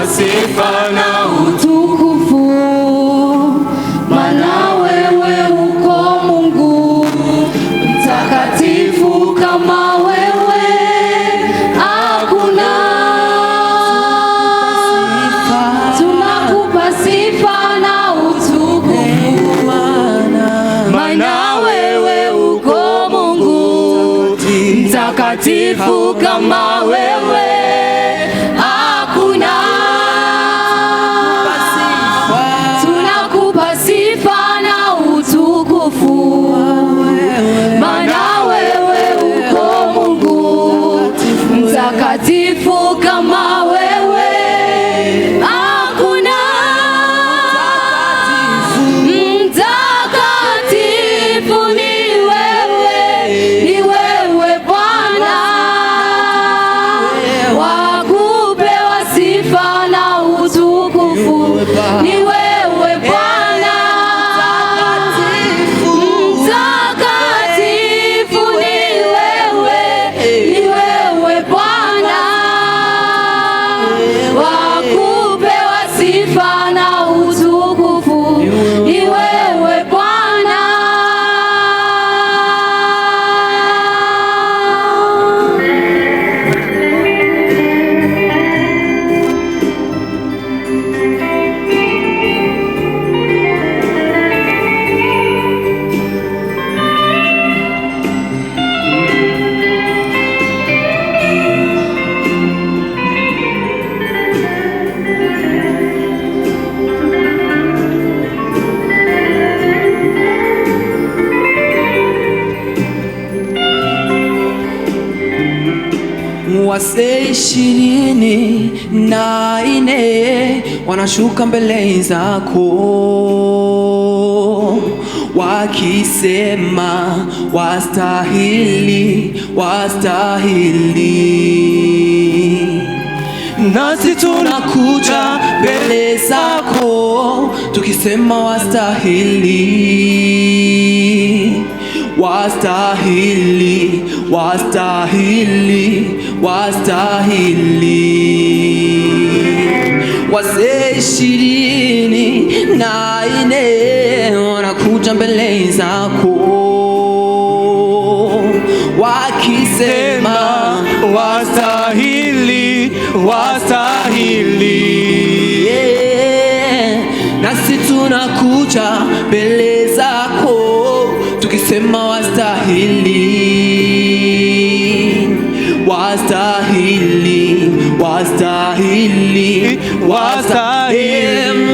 sifa na utukufu, maana wewe uko Mungu mtakatifu, kama wewe hakuna. Tunakupa sifa na utukufu, maana wewe uko Mungu mtakatifu, kama wewe hakuna. Tunakupa sifa na utukufu, maana wewe uko Mungu mtakatifu, kama wewe hakuna. Mtakatifu ni wewe Bwana, wakupewa sifa na utukufu ni wewe Bwana. Mtakatifu ni wewe Bwana, wakupewa sifa na utukufu ni wewe Bwana. Wazee 24 wanashuka mbele zako wakisema, wastahili, wastahili. Nasi tunakuja mbele zako tukisema, wastahili, wastahili, wastahili, wastahili. Wazee 24 wanakuja mbele zako wakisema, wastahili, wastahili. Nasi tunakuja mbele zako tukisema, wastahili, wastahili, wastahili, wastahili.